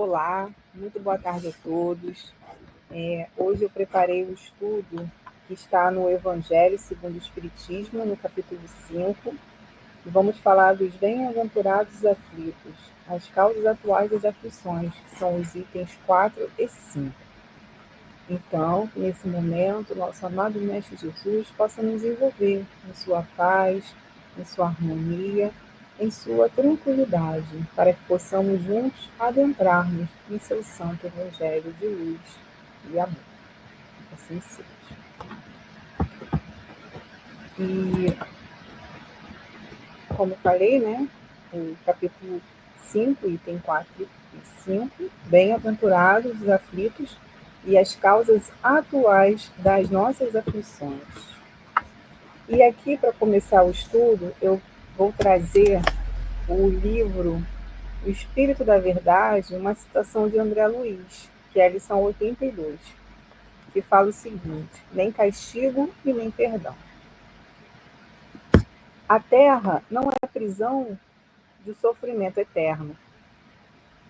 Olá, muito boa tarde a todos. Hoje eu preparei o estudo que está no Evangelho segundo o Espiritismo, no capítulo 5, e vamos falar dos bem-aventurados aflitos, as causas atuais das aflições, que são os itens 4 e 5. Então, nesse momento, nosso amado Mestre Jesus possa nos envolver em sua paz, em sua harmonia, em sua tranquilidade, para que possamos juntos adentrarmos em seu santo Evangelho de luz e amor. Assim seja. E, como falei, né, o capítulo 5, item 4 e 5, bem-aventurados os aflitos e as causas atuais das nossas aflições. E aqui, para começar o estudo, eu vou trazer o livro O Espírito da Verdade, uma citação de André Luiz, que é a lição 82, que fala o seguinte: nem castigo e nem perdão. A terra não é a prisão do sofrimento eterno,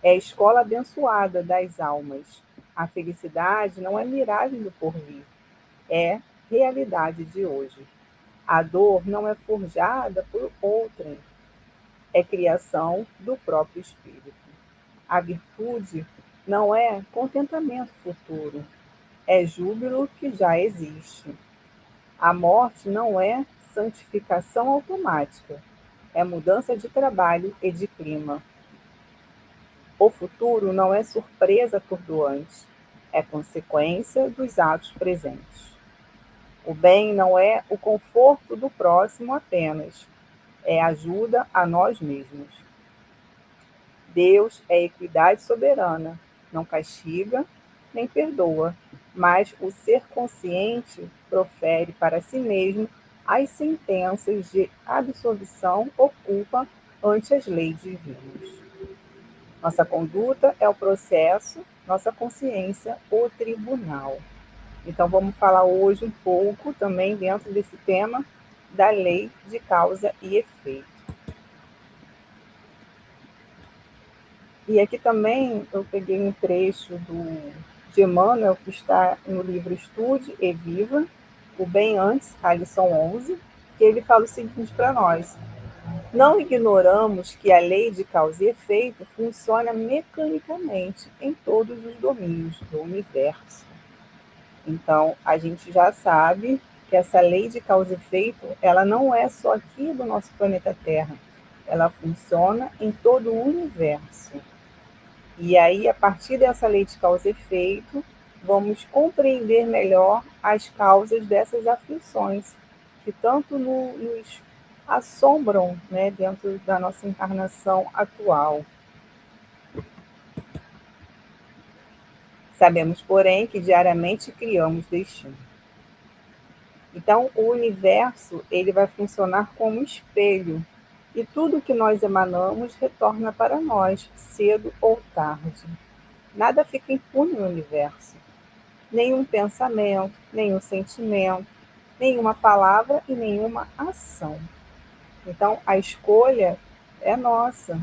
é a escola abençoada das almas. A felicidade não é miragem do porvir, é realidade de hoje. A dor não é forjada por outrem, é criação do próprio espírito. A virtude não é contentamento futuro, é júbilo que já existe. A morte não é santificação automática, é mudança de trabalho e de clima. O futuro não é surpresa atordoante, é consequência dos atos presentes. O bem não é o conforto do próximo apenas, é ajuda a nós mesmos. Deus é equidade soberana, não castiga nem perdoa, mas o ser consciente profere para si mesmo as sentenças de absolvição ou culpa ante as leis divinas. Nossa conduta é o processo, nossa consciência, o tribunal. Então, vamos falar hoje um pouco também dentro desse tema da lei de causa e efeito. E aqui também eu peguei um trecho de Emmanuel, que está no livro Estude e Viva, o Bem Antes, a lição 11, que ele fala o seguinte para nós: não ignoramos que a lei de causa e efeito funciona mecanicamente em todos os domínios do universo. Então, a gente já sabe que essa lei de causa e efeito, ela não é só aqui do nosso planeta Terra, ela funciona em todo o universo. E aí, a partir dessa lei de causa e efeito, vamos compreender melhor as causas dessas aflições, que tanto nos assombram, né, dentro da nossa encarnação atual. Sabemos, porém, que diariamente criamos destino. Então, o universo ele vai funcionar como um espelho, e tudo que nós emanamos retorna para nós, cedo ou tarde. Nada fica impune no universo. Nenhum pensamento, nenhum sentimento, nenhuma palavra e nenhuma ação. Então, a escolha é nossa,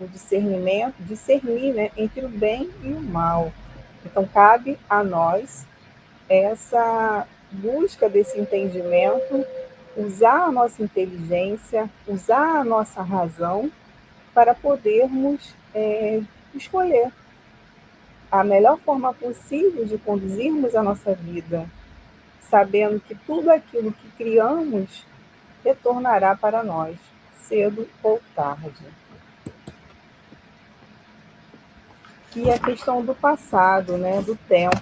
o discernimento, discernir, né, entre o bem e o mal. Então, cabe a nós essa busca desse entendimento, usar a nossa inteligência, usar a nossa razão para podermos escolher a melhor forma possível de conduzirmos a nossa vida, sabendo que tudo aquilo que criamos retornará para nós, cedo ou tarde. E a questão do passado, né, do tempo.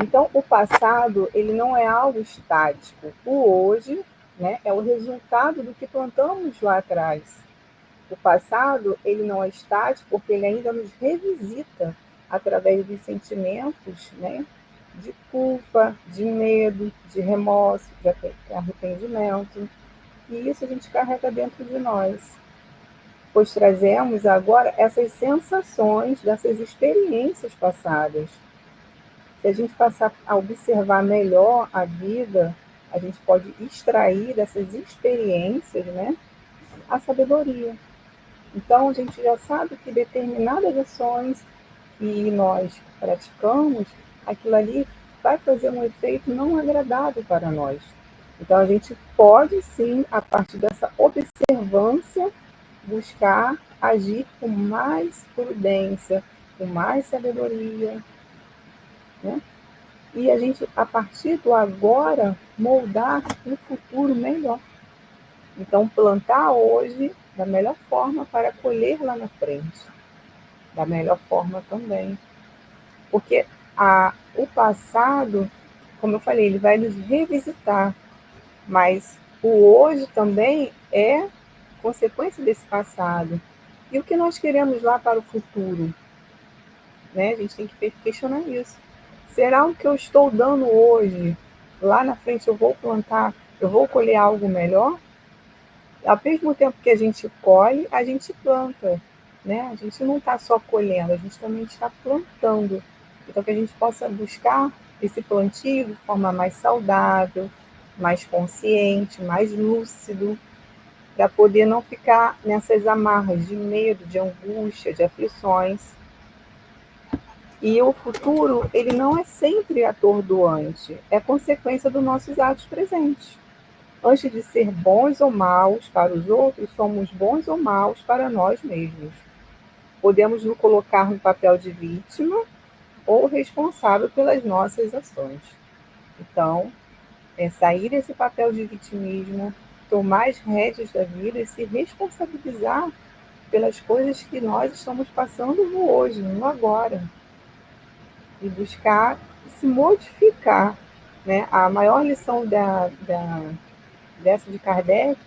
Então, o passado, ele não é algo estático. O hoje, né, é o resultado do que plantamos lá atrás. O passado, ele não é estático porque ele ainda nos revisita através dos sentimentos, né, de culpa, de medo, de remorso, de arrependimento. E isso a gente carrega dentro de nós, pois trazemos agora essas sensações dessas experiências passadas. Se a gente passar a observar melhor a vida, a gente pode extrair dessas experiências, né, a sabedoria. Então, a gente já sabe que determinadas ações que nós praticamos, aquilo ali vai fazer um efeito não agradável para nós. Então, a gente pode sim, a partir dessa observância, buscar agir com mais prudência, com mais sabedoria, né? E a gente, a partir do agora, moldar um futuro melhor. Então, plantar hoje da melhor forma para colher lá na frente, da melhor forma também. Porque o passado, como eu falei, ele vai nos revisitar, mas o hoje também é consequência desse passado. E o que nós queremos lá para o futuro? Né? A gente tem que questionar isso. Será o que eu estou dando hoje, lá na frente eu vou plantar, eu vou colher algo melhor? Ao mesmo tempo que a gente colhe, a gente planta, né? A gente não está só colhendo, a gente também está plantando. Então, que a gente possa buscar esse plantio de forma mais saudável, mais consciente, mais lúcido, para poder não ficar nessas amarras de medo, de angústia, de aflições. E o futuro, ele não é sempre atordoante, é consequência dos nossos atos presentes. Antes de ser bons ou maus para os outros, somos bons ou maus para nós mesmos. Podemos nos colocar no papel de vítima ou responsável pelas nossas ações. Então, é sair desse papel de vitimismo, tomar as rédeas da vida e se responsabilizar pelas coisas que nós estamos passando no hoje, no agora. E buscar se modificar. Né? A maior lição dessa de Kardec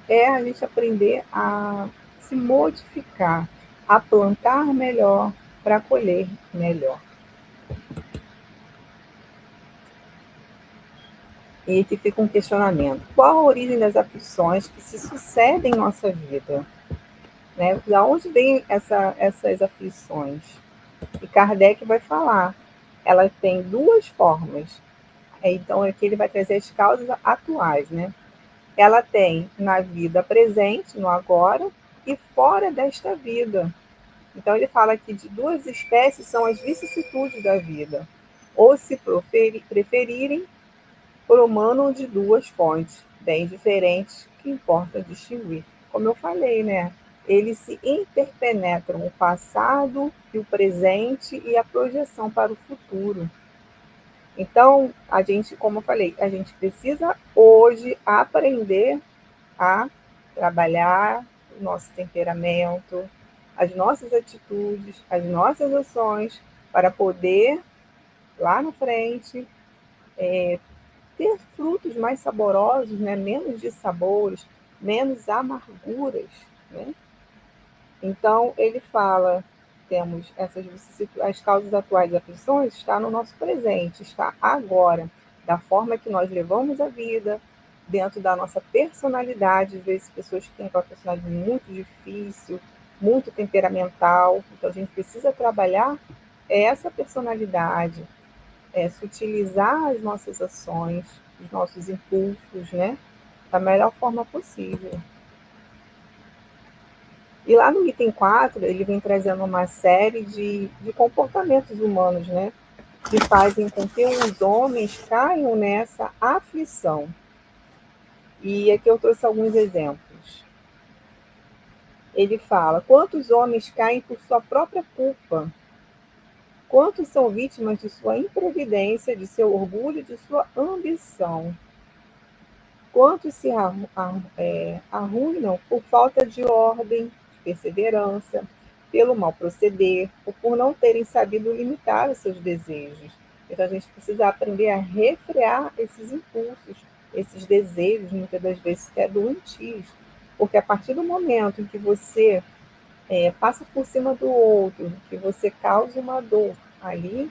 é a gente aprender a se modificar, a plantar melhor para colher melhor. E aqui fica um questionamento. Qual a origem das aflições que se sucedem em nossa vida? Né? Da onde vêm essas aflições? E Kardec vai falar. Ela tem duas formas. Então, aqui ele vai trazer as causas atuais, né? Ela tem na vida presente, no agora, e fora desta vida. Então, ele fala que de duas espécies são as vicissitudes da vida, ou se preferirem, promanam de duas fontes, bem diferentes, que importa distinguir. Como eu falei, né? Eles se interpenetram o passado e o presente e a projeção para o futuro. Então, a gente, como eu falei, a gente precisa hoje aprender a trabalhar o nosso temperamento, as nossas atitudes, as nossas ações, para poder, lá na frente, ter frutos mais saborosos, né? Menos dissabores, menos amarguras. Né? Então, ele fala, temos as causas atuais das aflições, está no nosso presente, está agora, da forma que nós levamos a vida, dentro da nossa personalidade, às vezes pessoas que têm uma personalidade muito difícil, muito temperamental, então a gente precisa trabalhar essa personalidade, sutilizar as nossas ações, os nossos impulsos, né, da melhor forma possível. E lá no item 4, ele vem trazendo uma série de comportamentos humanos, né, que fazem com que os homens caiam nessa aflição. E aqui eu trouxe alguns exemplos. Ele fala: quantos homens caem por sua própria culpa? Quantos são vítimas de sua imprevidência, de seu orgulho, de sua ambição? Quantos se arruinam por falta de ordem, de perseverança, pelo mal proceder, ou por não terem sabido limitar os seus desejos? Então a gente precisa aprender a refrear esses impulsos, esses desejos, muitas das vezes até doentios, porque a partir do momento em que você passa por cima do outro, que você causa uma dor ali,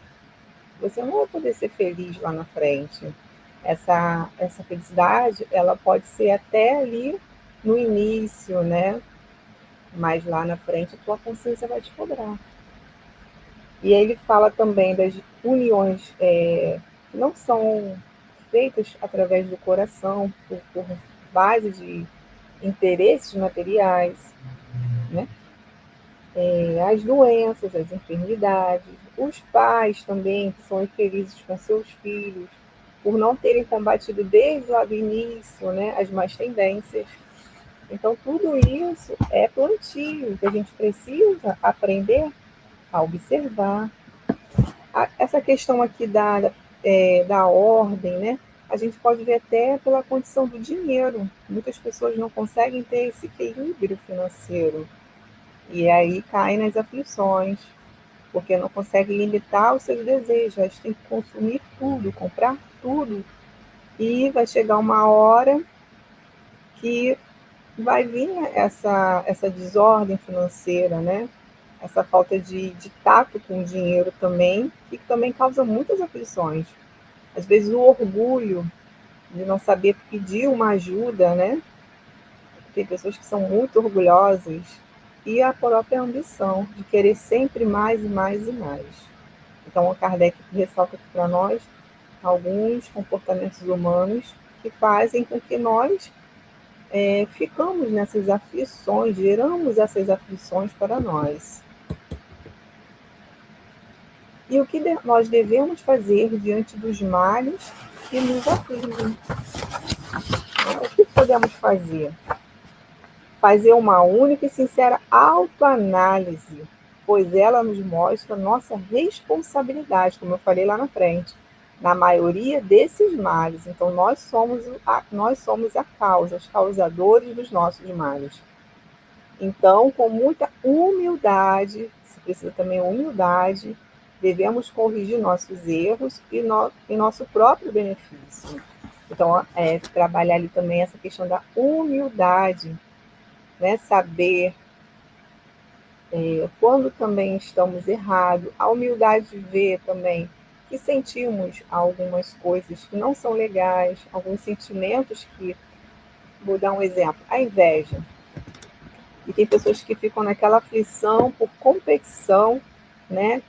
você não vai poder ser feliz lá na frente. Essa felicidade, ela pode ser até ali no início, né? Mas lá na frente a tua consciência vai te cobrar. E aí ele fala também das uniões que não são feitas através do coração, por base de interesses materiais, né? as doenças, as enfermidades, os pais também que são infelizes com seus filhos, por não terem combatido desde lá do início, né, as más tendências. Então, tudo isso é plantio que a gente precisa aprender a observar. Essa questão aqui da ordem, né? A gente pode ver até pela condição do dinheiro. Muitas pessoas não conseguem ter esse equilíbrio financeiro. E aí caem nas aflições, porque não conseguem limitar os seus desejos. Elas têm que consumir tudo, comprar tudo. E vai chegar uma hora que vai vir essa desordem financeira, né? Essa falta de tato com o dinheiro também, que também causa muitas aflições. Às vezes o orgulho de não saber pedir uma ajuda, né? Tem pessoas que são muito orgulhosas e a própria ambição de querer sempre mais e mais e mais. Então, o Kardec ressalta aqui para nós alguns comportamentos humanos que fazem com que nós ficamos nessas aflições, geramos essas aflições para nós. E o que nós devemos fazer diante dos males que nos afligem? O que podemos fazer? Fazer uma única e sincera autoanálise, pois ela nos mostra nossa responsabilidade, como eu falei lá na frente, na maioria desses males. Então, nós somos a causa, os causadores dos nossos males. Então, com muita humildade, se precisa também humildade, devemos corrigir nossos erros em nosso próprio benefício. Então, trabalhar ali também essa questão da humildade, né? Saber quando também estamos errados, a humildade de ver também que sentimos algumas coisas que não são legais, alguns sentimentos que, vou dar um exemplo, a inveja. E tem pessoas que ficam naquela aflição por competição, né?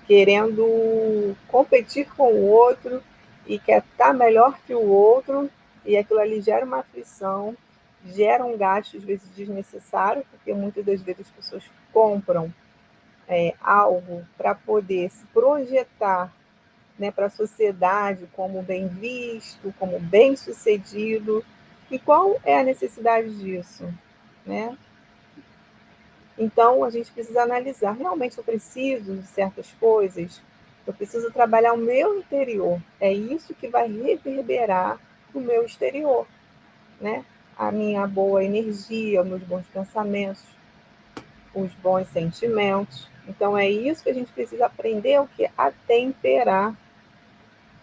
Querendo competir com o outro e quer estar melhor que o outro, e aquilo ali gera uma aflição, gera um gasto, às vezes, desnecessário, porque muitas das vezes as pessoas compram algo para poder se projetar, né, para a sociedade como bem visto, como bem sucedido. E qual é a necessidade disso? Né? Então, a gente precisa analisar, realmente eu preciso de certas coisas? Eu preciso trabalhar o meu interior. É isso que vai reverberar no meu exterior, né? A minha boa energia, os meus bons pensamentos, os bons sentimentos. Então, é isso que a gente precisa aprender, o que? A temperar,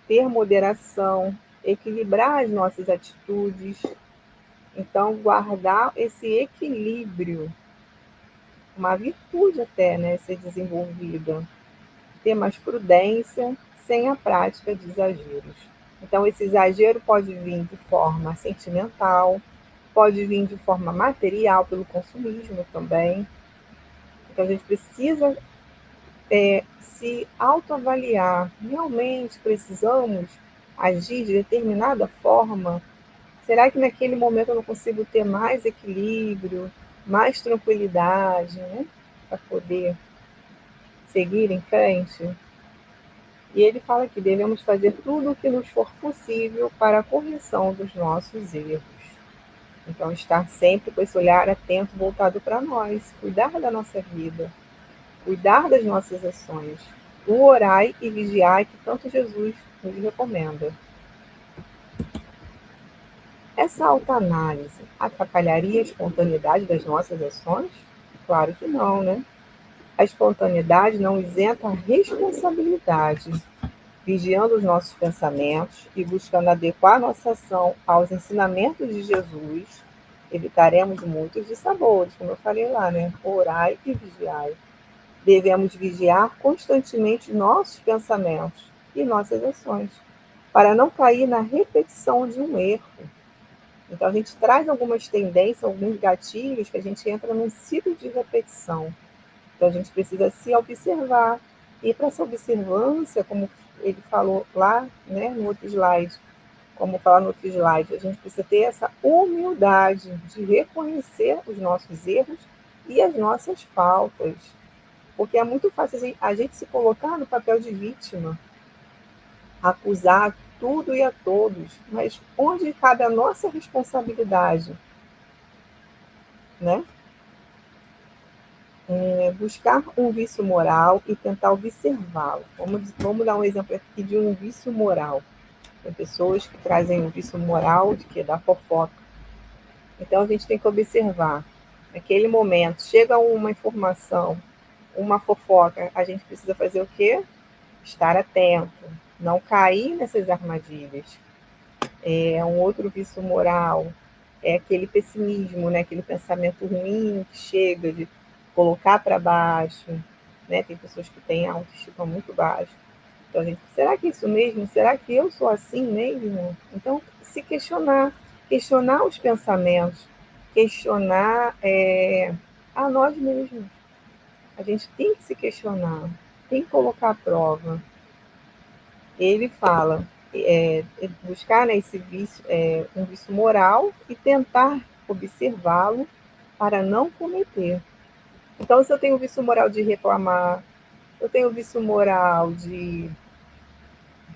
ter moderação, equilibrar as nossas atitudes. Então, guardar esse equilíbrio, uma virtude até, né, ser desenvolvida. Ter mais prudência sem a prática de exageros. Então, esse exagero pode vir de forma sentimental, pode vir de forma material, pelo consumismo também. Então, a gente precisa se autoavaliar. Realmente precisamos agir de determinada forma? Será que naquele momento eu não consigo ter mais equilíbrio, mais tranquilidade, né? Para poder seguir em frente? E ele fala que devemos fazer tudo o que nos for possível para a correção dos nossos erros. Então, estar sempre com esse olhar atento, voltado para nós, cuidar da nossa vida, cuidar das nossas ações. O orai e vigiai que tanto Jesus nos recomenda. Essa autoanálise atrapalharia a espontaneidade das nossas ações? Claro que não, né? A espontaneidade não isenta a responsabilidade, vigiando os nossos pensamentos e buscando adequar nossa ação aos ensinamentos de Jesus, evitaremos muitos dissabores, como eu falei lá, né? Orai e vigiai. Devemos vigiar constantemente nossos pensamentos e nossas ações, para não cair na repetição de um erro. Então, a gente traz algumas tendências, alguns gatilhos, que a gente entra num ciclo de repetição. Então, a gente precisa se observar. E para essa observância, como ele falou lá, né, no outro slide, como fala no outro slide, a gente precisa ter essa humildade de reconhecer os nossos erros e as nossas faltas. Porque é muito fácil a gente se colocar no papel de vítima, acusar tudo e a todos, mas onde cabe a nossa responsabilidade, né? Buscar um vício moral e tentar observá-lo. Vamos dar um exemplo aqui de um vício moral. Tem pessoas que trazem um vício moral de que da fofoca. Então a gente tem que observar. Naquele momento, chega uma informação, uma fofoca, a gente precisa fazer o quê? Estar atento, não cair nessas armadilhas. É um outro vício moral, é aquele pessimismo, né? Aquele pensamento ruim que chega de colocar para baixo, né? Tem pessoas que têm a autoestima muito baixa. Então, a gente, será que é isso mesmo? Será que eu sou assim mesmo? Então, se questionar os pensamentos, questionar a nós mesmos. A gente tem que se questionar, tem que colocar à prova. Ele fala buscar, né, esse vício, um vício moral e tentar observá-lo para não cometer. Então, se eu tenho o vício moral de reclamar, eu tenho o vício moral de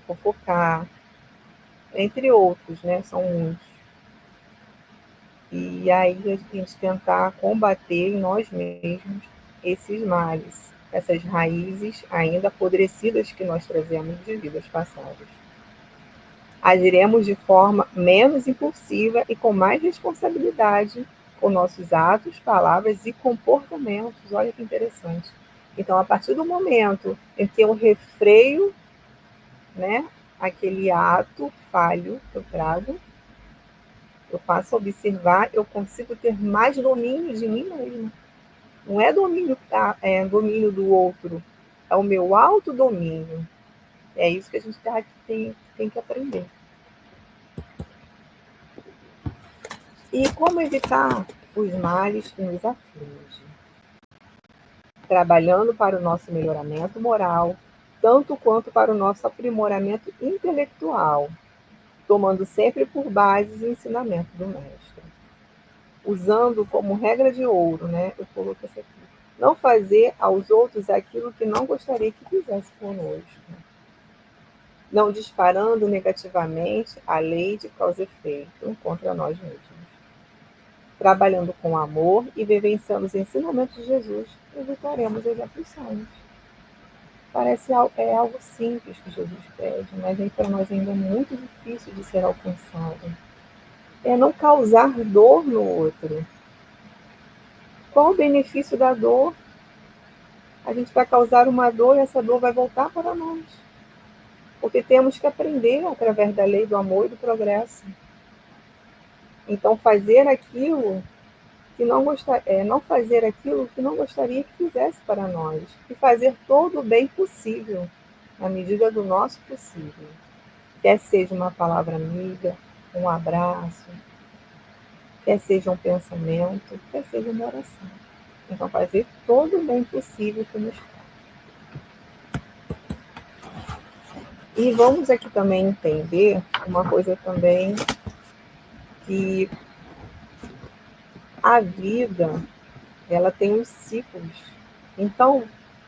fofocar, entre outros, né? São muitos. E aí a gente tentar combater em nós mesmos esses males, essas raízes ainda apodrecidas que nós trazemos de vidas passadas. Agiremos de forma menos impulsiva e com mais responsabilidade com nossos atos, palavras e comportamentos. Olha que interessante. Então, a partir do momento em que eu refreio, né, aquele ato falho que eu trago, eu passo a observar, eu consigo ter mais domínio de mim mesma. Não é domínio do outro, é o meu autodomínio. É isso que a gente tem que aprender. E como evitar os males que nos afligem? Trabalhando para o nosso melhoramento moral, tanto quanto para o nosso aprimoramento intelectual, tomando sempre por base o ensinamento do mestre. Usando como regra de ouro, né? Eu coloquei isso aqui. Não fazer aos outros aquilo que não gostaria que fizesse conosco. Não disparando negativamente a lei de causa e efeito contra nós mesmos. Trabalhando com amor e vivenciando os ensinamentos de Jesus, evitaremos as aflições. Parece algo simples que Jesus pede, mas para nós ainda é muito difícil de ser alcançado. É não causar dor no outro. Qual o benefício da dor? A gente vai causar uma dor e essa dor vai voltar para nós. Porque temos que aprender através da lei do amor e do progresso. Então, não fazer aquilo que não gostaria que fizesse para nós. E fazer todo o bem possível, na medida do nosso possível. Quer seja uma palavra amiga, um abraço, quer seja um pensamento, quer seja uma oração. Então, fazer todo o bem possível que nos faz. E vamos aqui também entender uma coisa também, que a vida, ela tem os ciclos. Então,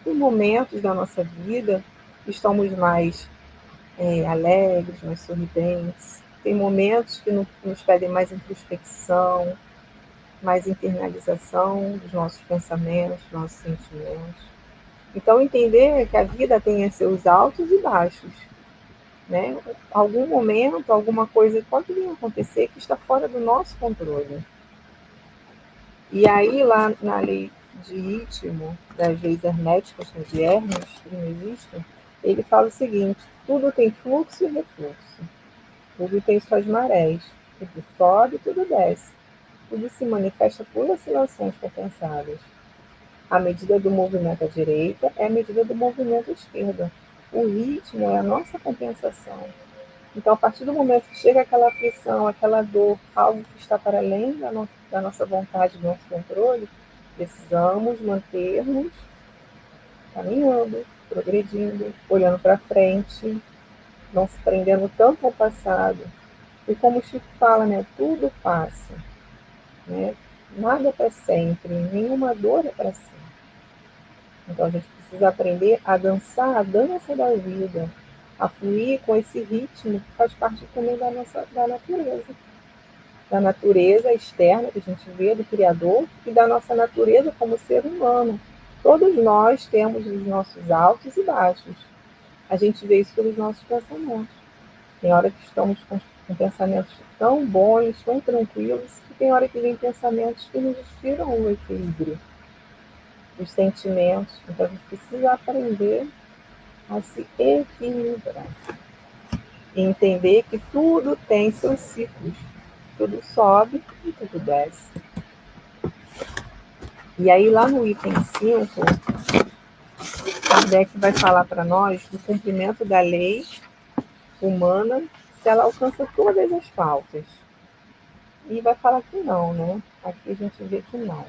em momentos da nossa vida, estamos mais alegres, mais sorridentes. Tem momentos que nos pedem mais introspecção, mais internalização dos nossos pensamentos, dos nossos sentimentos. Então, entender que a vida tem seus altos e baixos. Né? Algum momento, alguma coisa pode vir a acontecer que está fora do nosso controle. E aí, lá na lei de ritmo, das leis herméticas, né, de Hermes, Trismegisto, ele fala o seguinte: tudo tem fluxo e refluxo, tudo tem suas marés, tudo sobe e tudo desce, tudo se manifesta por oscilações compensadas. A medida do movimento à direita é a medida do movimento à esquerda. O ritmo é a nossa compensação. Então, a partir do momento que chega aquela aflição, aquela dor, algo que está para além da nossa vontade, do nosso controle, precisamos manter-nos caminhando, progredindo, olhando para frente, não se prendendo tanto ao passado. E como o Chico fala, né, tudo passa. Né? Nada é para sempre, nenhuma dor é para sempre. Então a gente precisa aprender a dançar a dança da vida, a fluir com esse ritmo que faz parte também da natureza externa que a gente vê do Criador e da nossa natureza como ser humano. Todos nós temos os nossos altos e baixos. A gente vê isso pelos nossos pensamentos. Tem hora que estamos com pensamentos tão bons, tão tranquilos, e tem hora que vem pensamentos que nos tiram o equilíbrio, os sentimentos. Então a gente precisa aprender a se equilibrar e entender que tudo tem seus ciclos. Tudo sobe e tudo desce. E aí, lá no item 5, Kardec vai falar para nós do cumprimento da lei humana se ela alcança todas as faltas. E vai falar que não, né? Aqui a gente vê que não.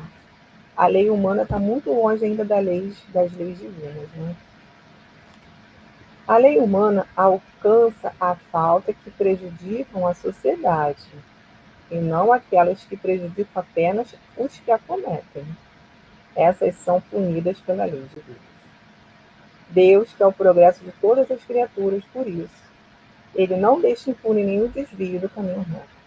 A lei humana está muito longe ainda das leis divinas, né? A lei humana alcança a falta que prejudicam a sociedade, e não aquelas que prejudicam apenas os que a cometem. Essas são punidas pela lei de Deus. Deus quer o progresso de todas as criaturas, por isso. Ele não deixa impune nenhum desvio do caminho reto.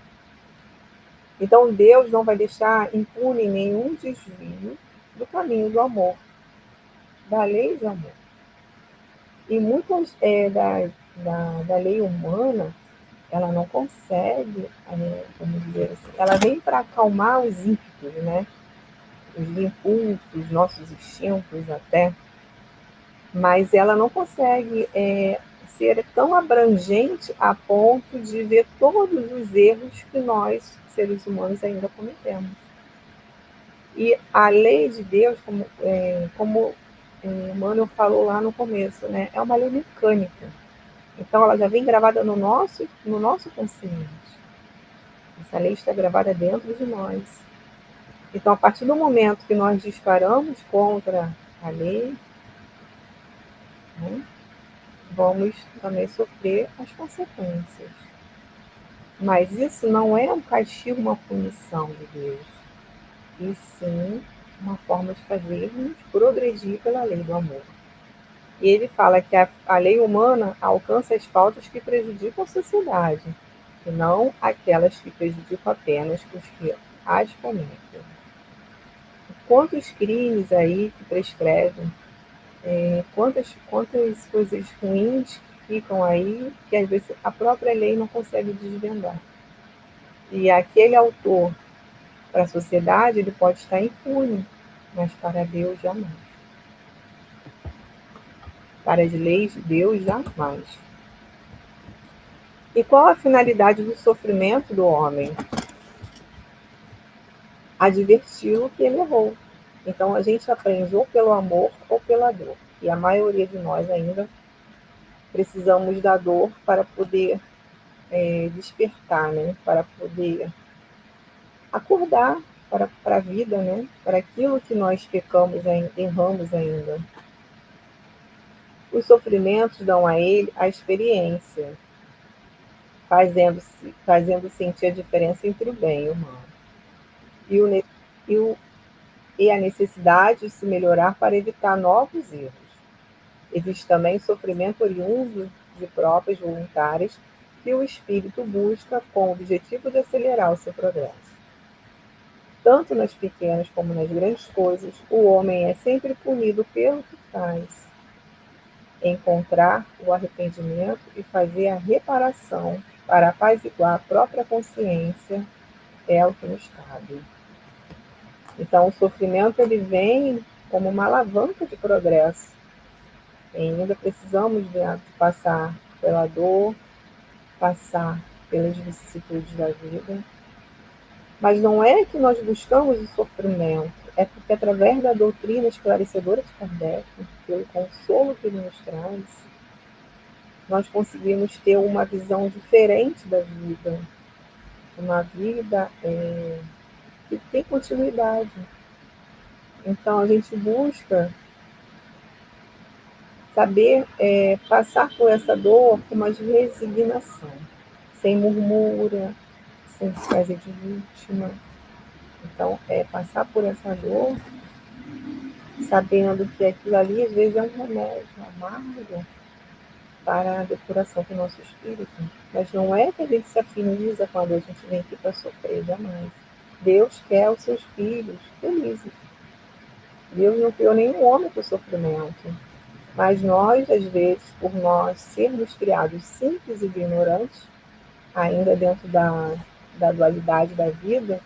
Então, Deus não vai deixar impune nenhum desvio do caminho do amor, da lei de amor. E muitas da lei humana, ela não consegue, vamos dizer assim, ela vem para acalmar os ímpetos, né? Os impulsos, nossos instintos até, mas ela não consegue ser tão abrangente a ponto de ver todos os erros que nós, seres humanos, ainda cometemos. E a lei de Deus, como Emmanuel falou lá no começo, né, é uma lei mecânica. Então, ela já vem gravada no nosso consciente. Essa lei está gravada dentro de nós. Então, a partir do momento que nós disparamos contra a lei, né, vamos também sofrer as consequências. Mas isso não é um castigo, uma punição de Deus, e sim uma forma de fazermos progredir pela lei do amor. E ele fala que a lei humana alcança as faltas que prejudicam a sociedade, e não aquelas que prejudicam apenas os que as cometem. Quantos crimes aí que prescrevem, quantas coisas ruins ficam aí que às vezes a própria lei não consegue desvendar. E aquele autor, para a sociedade, ele pode estar impune, mas para Deus jamais. Para as leis de Deus jamais. E qual a finalidade do sofrimento do homem? Adverti-lo que ele errou. Então a gente aprende ou pelo amor ou pela dor. E a maioria de nós ainda precisamos da dor para poder despertar, né? Para poder acordar para a vida, né? Para aquilo que nós pecamos, erramos ainda. Os sofrimentos dão a ele a experiência, fazendo sentir a diferença entre o bem e o mal. E, o, e a necessidade de se melhorar para evitar novos erros. Existe também sofrimento oriundo de próprias voluntárias que o espírito busca com o objetivo de acelerar o seu progresso. Tanto nas pequenas como nas grandes coisas, o homem é sempre punido pelo que faz. Encontrar o arrependimento e fazer a reparação para apaziguar a própria consciência é o que nos cabe. Então, o sofrimento ele vem como uma alavanca de progresso. E ainda precisamos de passar pela dor, passar pelas vicissitudes da vida. Mas não é que nós buscamos o sofrimento, é porque através da doutrina esclarecedora de Kardec, pelo consolo que ele nos traz, nós conseguimos ter uma visão diferente da vida, uma vida que tem continuidade. Então a gente busca saber passar por essa dor com uma resignação, sem murmura, sem se fazer de vítima, Então, passar por essa dor, sabendo que aquilo ali, às vezes, é um remédio amargo para a depuração do nosso espírito. Mas não é que a gente se afiniza quando a gente vem aqui para sofrer, jamais. Deus quer os seus filhos felizes. Deus não criou nenhum homem para o sofrimento. Mas nós, às vezes, por nós sermos criados simples e ignorantes, ainda dentro da dualidade da vida,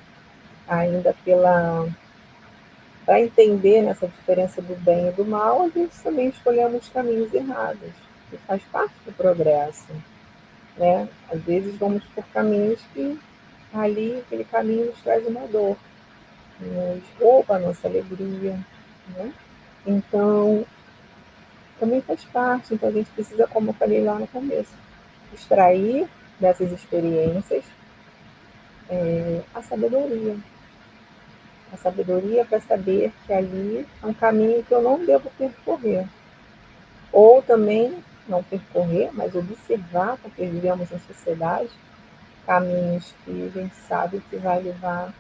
ainda para entender nessa diferença do bem e do mal, às vezes também escolhemos caminhos errados, que faz parte do progresso, né? Às vezes vamos por caminhos que ali, aquele caminho nos traz uma dor, nos rouba a nossa alegria, né? Então, também faz parte. Então, a gente precisa, como eu falei lá no começo, extrair dessas experiências a sabedoria. A sabedoria para saber que ali é um caminho que eu não devo percorrer. Ou também não percorrer, mas observar, porque vivemos em sociedade, caminhos que a gente sabe que vai levar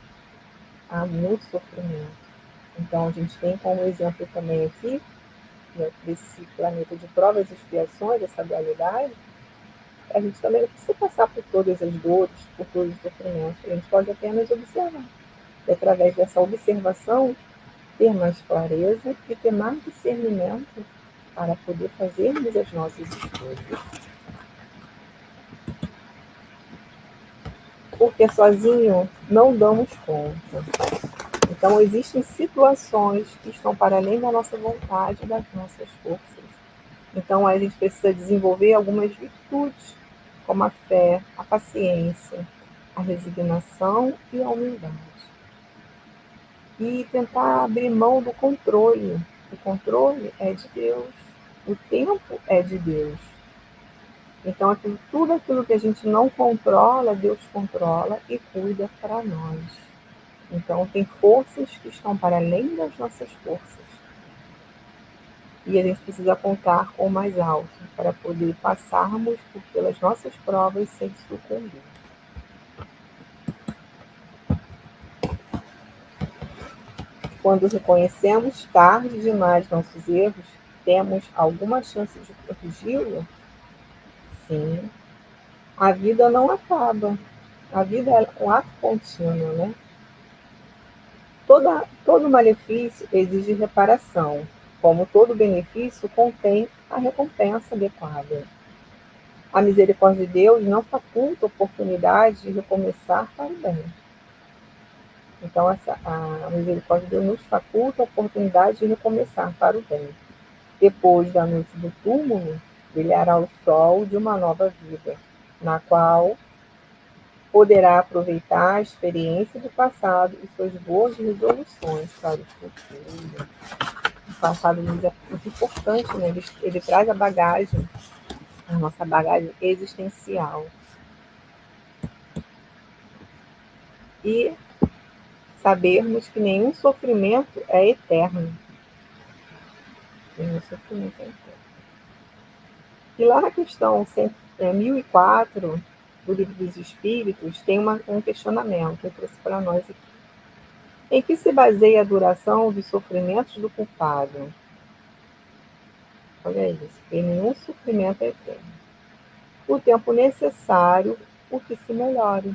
a muito sofrimento. Então, a gente tem como exemplo também aqui, né, desse planeta de provas e expiações, essa dualidade, a gente também não precisa passar por todas as dores, por todos os sofrimentos. A gente pode apenas observar. E através dessa observação, ter mais clareza e ter mais discernimento para poder fazermos as nossas escolhas. Porque sozinho não damos conta. Então, existem situações que estão para além da nossa vontade e das nossas forças. Então, a gente precisa desenvolver algumas virtudes, como a fé, a paciência, a resignação e a humildade. E tentar abrir mão do controle. O controle é de Deus, o tempo é de Deus. Então, tudo aquilo que a gente não controla, Deus controla e cuida para nós. Então, tem forças que estão para além das nossas forças. E a gente precisa contar com o mais alto para poder passarmos pelas nossas provas sem sucumbir. Quando reconhecemos tarde demais nossos erros, temos alguma chance de corrigi-lo? Sim. A vida não acaba. A vida é um ato contínuo, né? Todo malefício exige reparação, como todo benefício contém a recompensa adequada. A misericórdia de Deus não faculta oportunidade de recomeçar para o bem. Então, a misericórdia de Deus nos faculta a oportunidade de recomeçar para o bem. Depois da noite do túmulo, brilhará o sol de uma nova vida, na qual poderá aproveitar a experiência do passado e suas boas resoluções para o futuro. O passado nos é muito importante, né? Ele traz a bagagem, a nossa bagagem existencial. E sabermos que nenhum sofrimento é eterno. Nenhum sofrimento é eterno. E lá na questão 1004 do Livro dos Espíritos, tem um questionamento que eu trouxe para nós aqui. Em que se baseia a duração dos sofrimentos do culpado? Olha isso, que nenhum sofrimento é eterno. O tempo necessário, o que se melhore,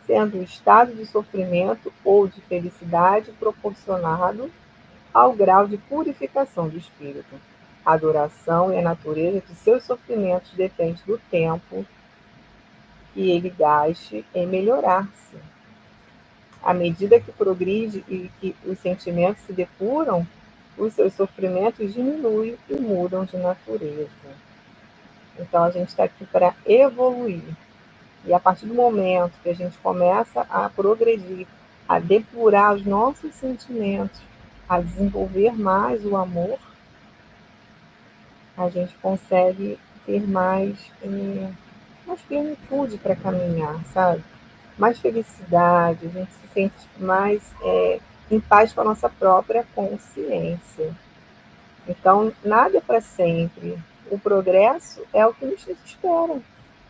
sendo o estado de sofrimento ou de felicidade proporcionado ao grau de purificação do espírito. A duração e a natureza de seus sofrimentos depende do tempo que ele gaste em melhorar-se. À medida que progride e que os sentimentos se depuram, os seus sofrimentos diminuem e mudam de natureza. Então, a gente está aqui para evoluir. E a partir do momento que a gente começa a progredir, a depurar os nossos sentimentos, a desenvolver mais o amor, a gente consegue ter mais plenitude para caminhar, sabe? Mais felicidade, a gente se sente mais em paz com a nossa própria consciência. Então, nada é para sempre. O progresso é o que nos espera.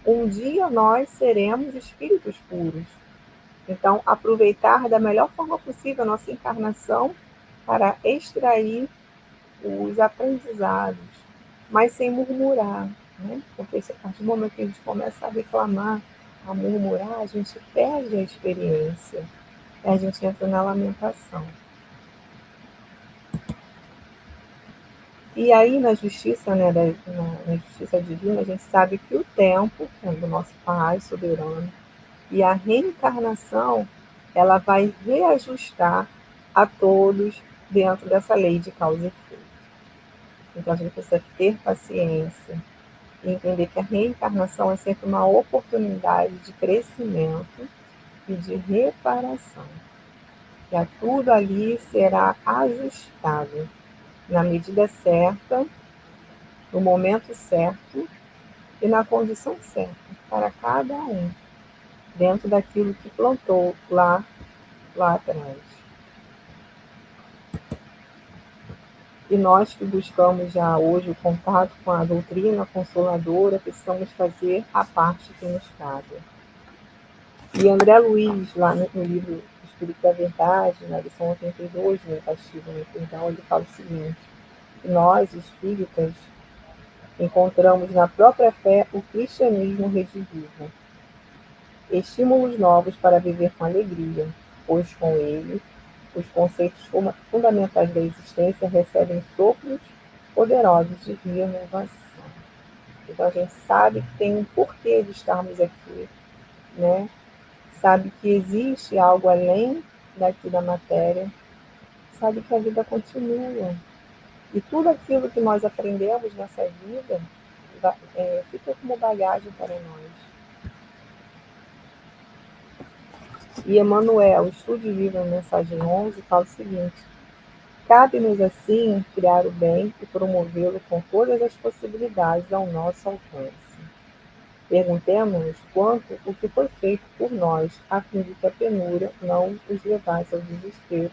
Um dia nós seremos espíritos puros. Então, aproveitar da melhor forma possível a nossa encarnação para extrair os aprendizados, mas sem murmurar, né? Porque a partir do momento que a gente começa a reclamar, a murmurar, a gente perde a experiência, e a gente entra na lamentação. E aí, na justiça, né, na justiça divina, a gente sabe que o tempo é do nosso Pai soberano e a reencarnação, ela vai reajustar a todos dentro dessa lei de causa e efeito. Então, a gente precisa ter paciência e entender que a reencarnação é sempre uma oportunidade de crescimento e de reparação. Que tudo ali será ajustado na medida certa, no momento certo e na condição certa para cada um, dentro daquilo que plantou lá atrás. E nós que buscamos já hoje o contato com a doutrina consoladora, precisamos fazer a parte que nos cabe. E André Luiz, lá no livro Espírito da Verdade, na lição 82, no Castigo no Perdão, ele fala o seguinte: que nós, espíritas, encontramos na própria fé o cristianismo redivivo, estímulos novos para viver com alegria, pois com ele os conceitos fundamentais da existência recebem sopros poderosos de renovação. Então a gente sabe que tem um porquê de estarmos aqui, né? Sabe que existe algo além daqui da matéria, sabe que a vida continua. E tudo aquilo que nós aprendemos nessa vida fica como bagagem para nós. E Emmanuel, Estude Viva, mensagem 11, fala o seguinte: cabe-nos, assim, criar o bem e promovê-lo com todas as possibilidades ao nosso alcance. Perguntemo-nos quanto o que foi feito por nós, a fim de que a penúria não os levasse ao desespero.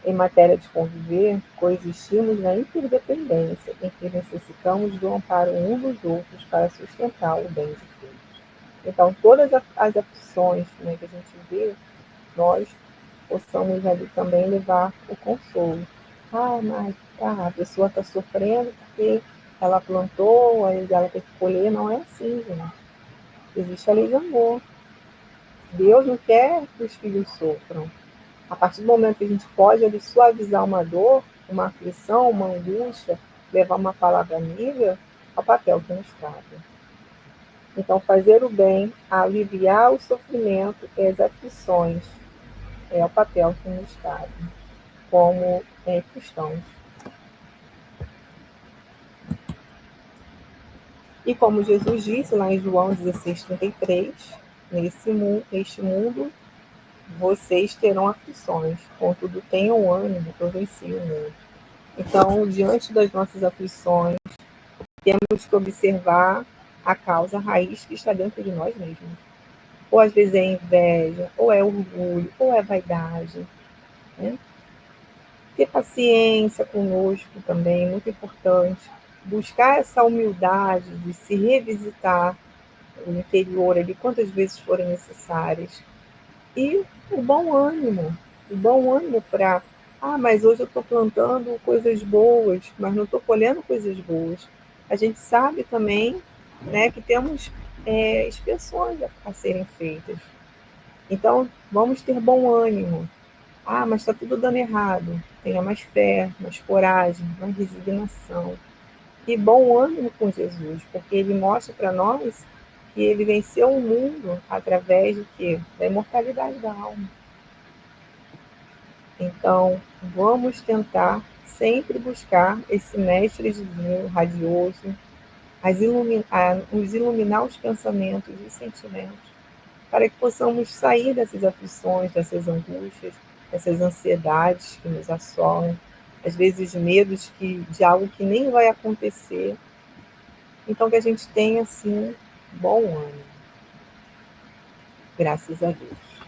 Em matéria de conviver, coexistimos na interdependência, em que necessitamos do amparo um dos outros para sustentar o bem de todos. Então, todas as aflições, né, que a gente vê, nós possamos ali também levar o consolo. Mas a pessoa está sofrendo porque ela plantou, aí ela tem que colher. Não é assim, gente. Existe a lei de amor. Deus não quer que os filhos sofram. A partir do momento que a gente pode ali suavizar uma dor, uma aflição, uma angústia, levar uma palavra amiga, é o papel que nos cabe. Então, fazer o bem, aliviar o sofrimento e as aflições é o papel que nos cabe como cristãos. E como Jesus disse lá em João 16,33, neste mundo vocês terão aflições, contudo tenham ânimo, eu venci o mundo. Então, diante das nossas aflições, temos que observar a causa raiz que está dentro de nós mesmos. Ou às vezes é inveja, ou é orgulho, ou é vaidade. Né? Ter paciência conosco também, muito importante. Buscar essa humildade de se revisitar o interior ali quantas vezes forem necessárias. E o bom ânimo para, mas hoje eu estou plantando coisas boas, mas não estou colhendo coisas boas. A gente sabe também, né, que temos expiações a serem feitas. Então, vamos ter bom ânimo. Mas está tudo dando errado. Tenha mais fé, mais coragem, mais resignação. E bom ânimo com Jesus, porque ele mostra para nós que ele venceu o mundo através de quê? Da imortalidade da alma. Então, vamos tentar sempre buscar esse mestre divino, radioso, nos iluminar os pensamentos e sentimentos, para que possamos sair dessas aflições, dessas angústias, dessas ansiedades que nos assolam, às vezes medos de algo que nem vai acontecer. Então, que a gente tenha, assim, bom ânimo. Graças a Deus.